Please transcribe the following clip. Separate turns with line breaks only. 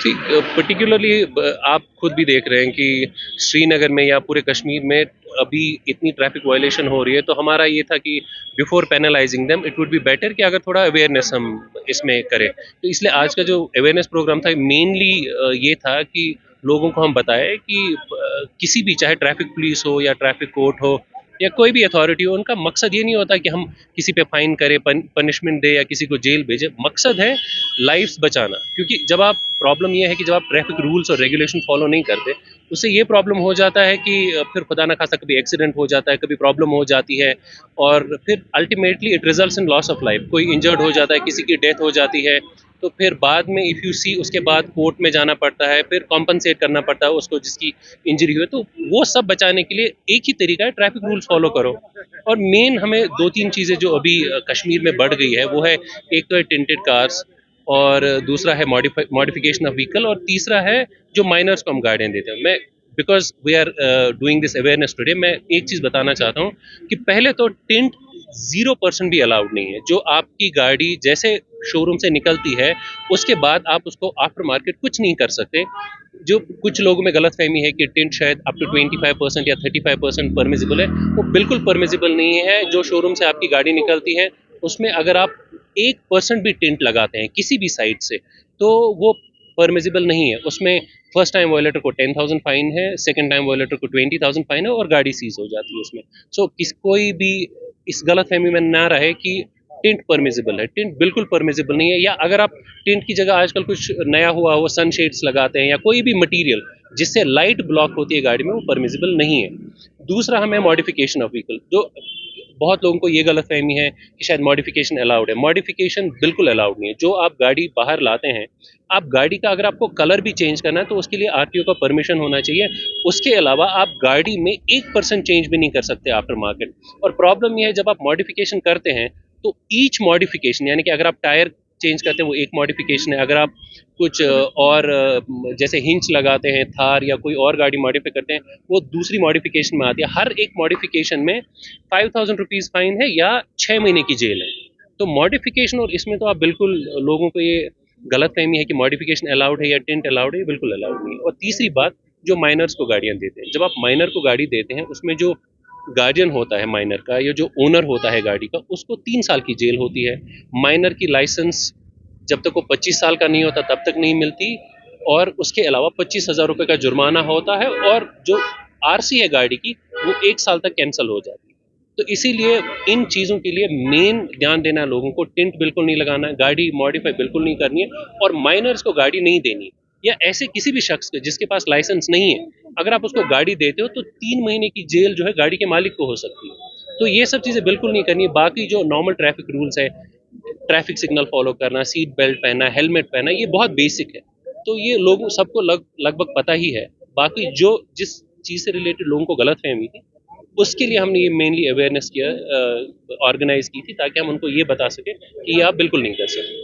Particularly आप खुद भी देख रहे हैं कि श्रीनगर में या पूरे कश्मीर में अभी इतनी ट्रैफिक वायलेशन हो रही है, तो हमारा ये था कि before penalising them it would be better कि अगर थोड़ा अवेयरनेस हम इसमें करें। तो इसलिए आज का जो अवेयरनेस प्रोग्राम था मेनली ये था कि लोगों को हम बताएं कि किसी भी, चाहे ट्रैफिक पुलिस हो या ट्रैफिक कोर्ट हो या कोई भी अथॉरिटी हो, उनका मकसद ये नहीं होता कि हम किसी पे फाइन करें, पनिशमेंट दे या किसी को जेल भेजे। मकसद है लाइफ्स बचाना। क्योंकि जब आप, प्रॉब्लम ये है कि जब आप ट्रैफिक रूल्स और रेगुलेशन फॉलो नहीं करते, उससे ये प्रॉब्लम हो जाता है कि फिर खुदा ना खास्ता कभी एक्सीडेंट हो जाता है, कभी प्रॉब्लम हो जाती है, और फिर ultimately it results in loss of life. कोई इंजर्ड हो जाता है, किसी की डेथ हो जाती है, तो फिर बाद में इफ़ यू सी उसके बाद कोर्ट में जाना पड़ता है, फिर कॉम्पनसेट करना पड़ता है उसको जिसकी इंजरी हुई। तो वो सब बचाने के लिए एक ही तरीका है, ट्रैफिक रूल्स फॉलो करो। और मेन हमें दो तीन चीज़ें जो अभी कश्मीर में बढ़ गई है वो है, एक तो है टिंटेड कार्स, और दूसरा है मॉडिफिकेशन ऑफ व्हीकल, और तीसरा है जो माइनर्स को हम गाड़ियाँ देते हैं। मैं, because we are doing this awareness today, मैं एक चीज़ बताना चाहता हूँ कि पहले तो टिंट 0% भी अलाउड नहीं है। जो आपकी गाड़ी जैसे शोरूम से निकलती है, उसके बाद आप उसको आफ्टर मार्केट कुछ नहीं कर सकते। जो कुछ लोगों में गलत फहमी है कि टिंट शायद अप टू 25% या 35% परमिजिबल है, वो बिल्कुल परमिजिबल नहीं है। जो शोरूम से आपकी गाड़ी निकलती है, उसमें अगर आप 1% भी टिंट लगाते हैं किसी भी साइड से, तो वो परमिजिबल नहीं है। उसमें फर्स्ट टाइम वायलेटर को 10,000 फाइन है, सेकंड टाइम वायलेटर को 20,000 फाइन है, और गाड़ी सीज हो जाती है उसमें। सो कोई भी इस गलत फहमी में ना रहे कि टिंट परमिजिबल है। टिंट बिल्कुल परमिजिबल नहीं है। या अगर आप टिंट की जगह आजकल कुछ नया हुआ हो, सनशेड्स लगाते हैं या कोई भी मटेरियल जिससे लाइट ब्लॉक होती है गाड़ी में, वो परमिजिबल नहीं है। दूसरा हमें मॉडिफिकेशन ऑफ व्हीकल, जो बहुत लोगों को ये गलत फहमी है कि शायद मॉडिफिकेशन अलाउड है। मॉडिफिकेशन बिल्कुल अलाउड नहीं है। जो आप गाड़ी बाहर लाते हैं, आप गाड़ी का अगर आपको कलर भी चेंज करना है तो उसके लिए आरटीओ का परमिशन होना चाहिए। उसके अलावा आप गाड़ी में 1% चेंज भी नहीं कर सकते आफ्टर मार्केट। और प्रॉब्लम ये है, जब आप मॉडिफिकेशन करते हैं तो ईच मॉडिफिकेशन, यानी कि अगर आप टायर चेंज करते हैं वो एक मॉडिफिकेशन है, अगर आप कुछ और जैसे हिंच लगाते हैं थार या कोई और गाड़ी मॉडिफाई करते हैं, वो दूसरी मॉडिफिकेशन में आती है। हर एक मॉडिफिकेशन में 5,000 रुपीज़ फाइन है या 6 महीने की जेल है। तो मॉडिफिकेशन, और इसमें तो आप बिल्कुल, लोगों को ये गलत फहमी है कि मॉडिफिकेशन अलाउड है या टिंट अलाउड है, ये बिल्कुल अलाउड नहीं है। और तीसरी बात, जो माइनर्स को गाड़ियाँ देते हैं, जब आप माइनर को गाड़ी देते हैं, उसमें जो गार्जियन होता है माइनर का, या जो ओनर होता है गाड़ी का, उसको 3 साल की जेल होती है। माइनर की लाइसेंस जब तक वो 25 साल का नहीं होता तब तक नहीं मिलती, और उसके अलावा 25,000 रुपये का जुर्माना होता है, और जो आरसी है गाड़ी की, वो 1 साल तक कैंसिल हो जाती है। तो इसीलिए इन चीज़ों के लिए मेन ध्यान देना है लोगों को। टिंट बिल्कुल नहीं लगाना है, गाड़ी मॉडिफाई बिल्कुल नहीं करनी है, और माइनर्स को गाड़ी नहीं देनी। या ऐसे किसी भी शख्स को जिसके पास लाइसेंस नहीं है, अगर आप उसको गाड़ी देते हो तो 3 महीने की जेल जो है गाड़ी के मालिक को हो सकती है। तो ये सब चीज़ें बिल्कुल नहीं करनी है। बाकी जो नॉर्मल ट्रैफिक रूल्स है, ट्रैफिक सिग्नल फॉलो करना, सीट बेल्ट पहनना, हेलमेट पहनना, ये बहुत बेसिक है। तो ये लोगों सबको लगभग पता ही है। बाकी जो जिस चीज़ से रिलेटेड लोगों को गलत फहमी थी, उसके लिए हमने ये मेनली अवेयरनेस किया, ऑर्गेनाइज की थी, ताकि हम उनको ये बता सकें कि ये आप बिल्कुल नहीं कर सकते।